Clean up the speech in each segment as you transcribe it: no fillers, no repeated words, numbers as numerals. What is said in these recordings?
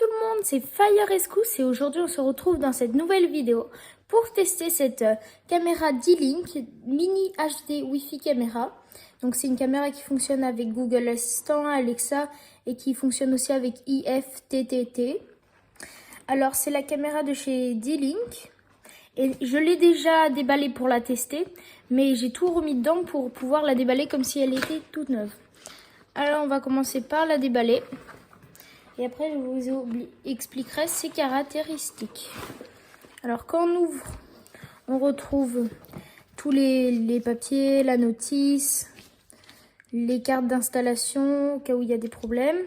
tout le monde, c'est FireRescue et aujourd'hui on se retrouve dans cette nouvelle vidéo pour tester cette caméra D-Link Mini HD Wi-Fi caméra. Donc c'est une caméra qui fonctionne avec Google Assistant, Alexa et qui fonctionne aussi avec IFTTT. Alors c'est la caméra de chez D-Link et je l'ai déjà déballée pour la tester, mais j'ai tout remis dedans pour pouvoir la déballer comme si elle était toute neuve. Alors on va commencer par la déballer. Et après, je vous expliquerai ses caractéristiques. Alors, quand on ouvre, on retrouve tous les papiers, la notice, les cartes d'installation au cas où il y a des problèmes.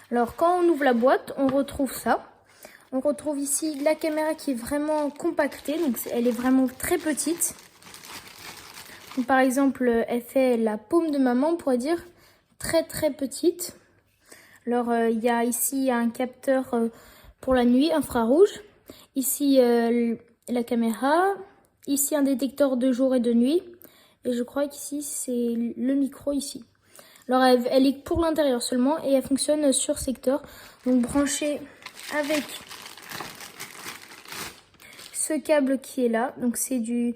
Alors, quand on ouvre la boîte, on retrouve ça. On retrouve ici la caméra qui est vraiment compactée. Donc, elle est vraiment très petite. Donc, par exemple, elle fait la paume de ma main, on pourrait dire, très très petite. Alors, il y a ici un capteur pour la nuit, infrarouge. Ici, la caméra. Ici, un détecteur de jour et de nuit. Et je crois qu'ici, c'est le micro ici. Alors, elle est pour l'intérieur seulement et elle fonctionne sur secteur. Donc, branchée avec ce câble qui est là. Donc, c'est du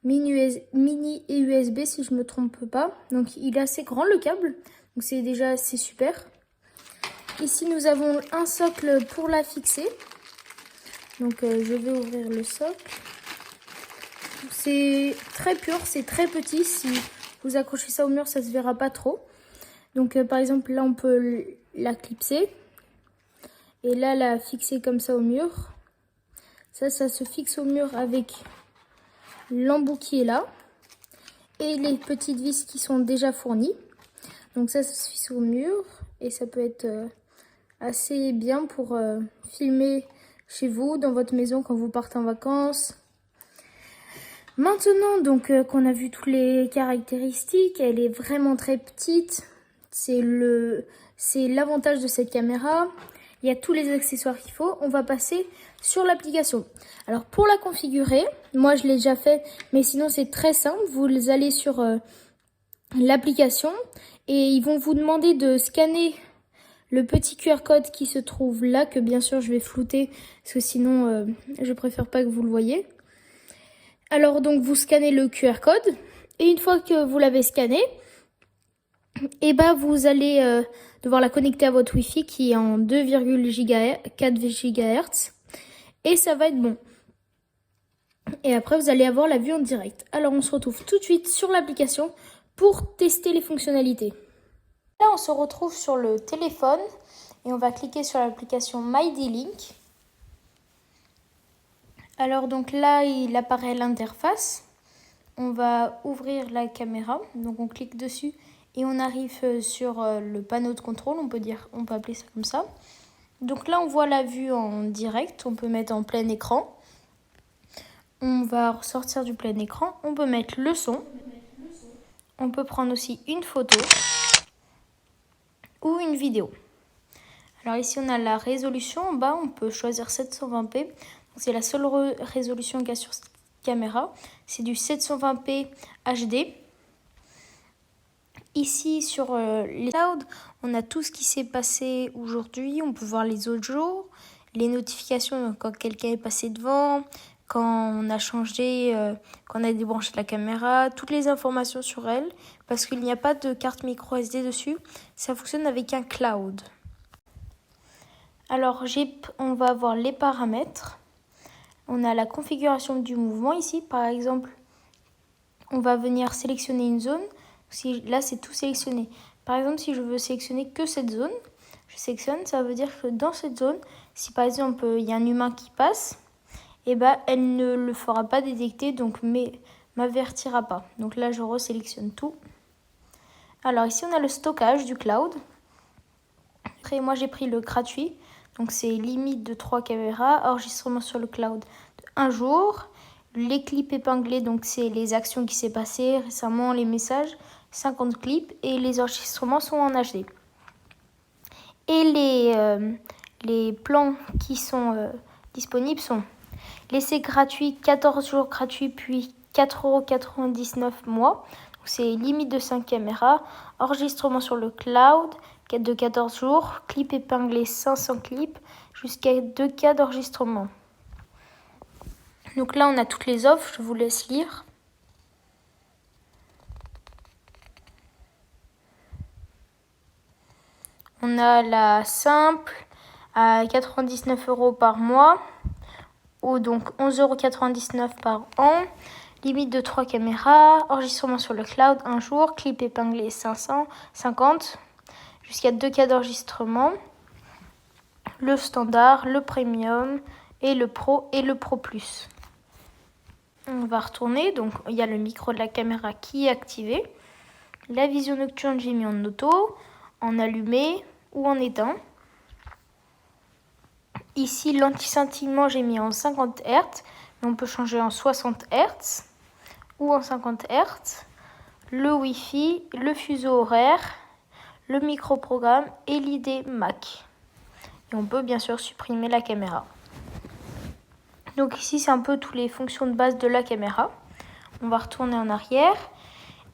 mini et USB si je ne me trompe pas. Donc, il est assez grand le câble. Donc, c'est déjà assez super. Ici, nous avons un socle pour la fixer. Donc, je vais ouvrir le socle. C'est très pur, c'est très petit. Si vous accrochez ça au mur, ça ne se verra pas trop. Donc, par exemple, là, on peut la clipser. Et là, la fixer comme ça au mur. Ça se fixe au mur avec l'embout qui est là. Et les petites vis qui sont déjà fournies. Donc, ça se fixe au mur. Et ça peut être assez bien pour filmer chez vous, dans votre maison quand vous partez en vacances. Maintenant donc qu'on a vu toutes les caractéristiques, elle est vraiment très petite. C'est l'avantage de cette caméra. Il y a tous les accessoires qu'il faut. On va passer sur l'application. Alors pour la configurer, moi je l'ai déjà fait, mais sinon c'est très simple. Vous allez sur l'application et ils vont vous demander de scanner le petit QR code qui se trouve là, que bien sûr je vais flouter, parce que sinon je préfère pas que vous le voyez. Alors donc vous scannez le QR code, et une fois que vous l'avez scanné, et ben vous allez devoir la connecter à votre Wi-Fi qui est en 2,4 GHz, et ça va être bon. Et après vous allez avoir la vue en direct. Alors on se retrouve tout de suite sur l'application pour tester les fonctionnalités. Là, on se retrouve sur le téléphone et on va cliquer sur l'application My D-Link. Alors donc là, il apparaît l'interface. On va ouvrir la caméra. Donc on clique dessus et on arrive sur le panneau de contrôle. On peut appeler ça comme ça. Donc là, on voit la vue en direct. On peut mettre en plein écran. On va ressortir du plein écran. On peut mettre le son. On peut prendre aussi une photo ou une vidéo. Alors ici on a la résolution, en bas on peut choisir 720p, c'est la seule résolution qu'il y a sur cette caméra, c'est du 720p HD. Ici sur les clouds, on a tout ce qui s'est passé aujourd'hui, on peut voir les autres jours, les notifications quand quelqu'un est passé devant, quand on a changé, quand on a débranché la caméra, toutes les informations sur elle, parce qu'il n'y a pas de carte micro SD dessus, ça fonctionne avec un cloud. Alors on va avoir les paramètres, on a la configuration du mouvement ici, par exemple, on va venir sélectionner une zone, là c'est tout sélectionné. Par exemple, si je veux sélectionner que cette zone, je sélectionne, ça veut dire que dans cette zone, si par exemple il y a un humain qui passe, et elle ne le fera pas détecter, donc m'avertira pas. Donc là, je resélectionne tout. Alors ici, on a le stockage du cloud. Après, moi, j'ai pris le gratuit. Donc c'est limite de 3 caméras, enregistrement sur le cloud de 1 jour. Les clips épinglés, donc c'est les actions qui s'est passées récemment, les messages, 50 clips. Et les enregistrements sont en HD. Et les plans qui sont disponibles sont... L'essai gratuit, 14 jours gratuit, puis 4,99 € mois. C'est limite de 5 caméras. Enregistrement sur le cloud, de 14 jours, clip épinglé 500 clips, jusqu'à 2K d'enregistrement. Donc là, on a toutes les offres, je vous laisse lire. On a la simple à 99 € par mois, ou donc 11,99 € par an. Limite de 3 caméras, enregistrement sur le cloud 1 jour, clip épinglé 550, jusqu'à 2K d'enregistrement. Le standard, le premium, et le pro et le pro plus. On va retourner, donc il y a le micro de la caméra qui est activé. La vision nocturne, j'ai mis en auto, en allumé ou en éteint. Ici, l'anti-scintillement, j'ai mis en 50 Hz, mais on peut changer en 60 Hz ou en 50 Hz. Le Wi-Fi, le fuseau horaire, le micro-programme et l'ID Mac. Et on peut bien sûr supprimer la caméra. Donc ici, c'est un peu toutes les fonctions de base de la caméra. On va retourner en arrière.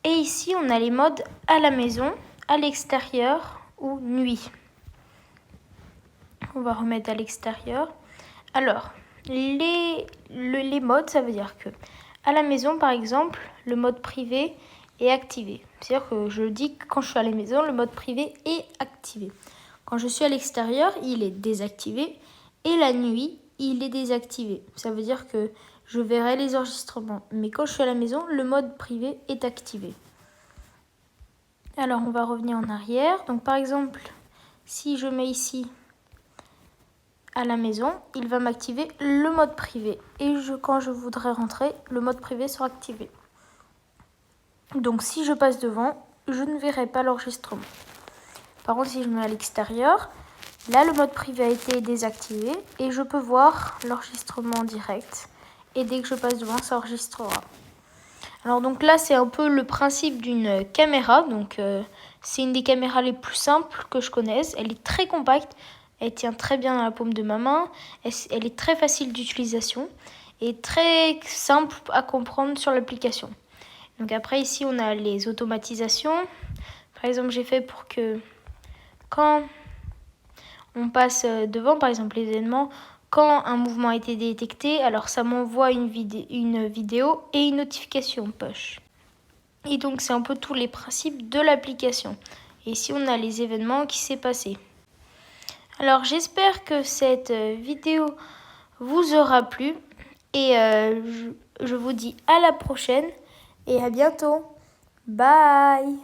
Et ici, on a les modes à la maison, à l'extérieur ou nuit. On va remettre à l'extérieur. Alors, les modes, ça veut dire que à la maison, par exemple, le mode privé est activé. C'est-à-dire que je dis que quand je suis à la maison, le mode privé est activé. Quand je suis à l'extérieur, il est désactivé. Et la nuit, il est désactivé. Ça veut dire que je verrai les enregistrements. Mais quand je suis à la maison, le mode privé est activé. Alors, on va revenir en arrière. Donc, par exemple, si je mets ici à la maison, il va m'activer le mode privé. Et quand je voudrais rentrer, le mode privé sera activé. Donc, si je passe devant, je ne verrai pas l'enregistrement. Par contre, si je mets à l'extérieur, là, le mode privé a été désactivé et je peux voir l'enregistrement en direct. Et dès que je passe devant, ça enregistrera. Alors donc là, c'est un peu le principe d'une caméra. Donc c'est une des caméras les plus simples que je connaisse. Elle est très compacte, elle tient très bien dans la paume de ma main. Elle est très facile d'utilisation et très simple à comprendre sur l'application. Donc après, ici, on a les automatisations. Par exemple, j'ai fait pour que quand on passe devant, par exemple, les événements, quand un mouvement a été détecté, alors ça m'envoie une vidéo et une notification push. Et donc, c'est un peu tous les principes de l'application. Et ici, on a les événements qui s'est passé. Alors, j'espère que cette vidéo vous aura plu. Et je vous dis à la prochaine et à bientôt. Bye!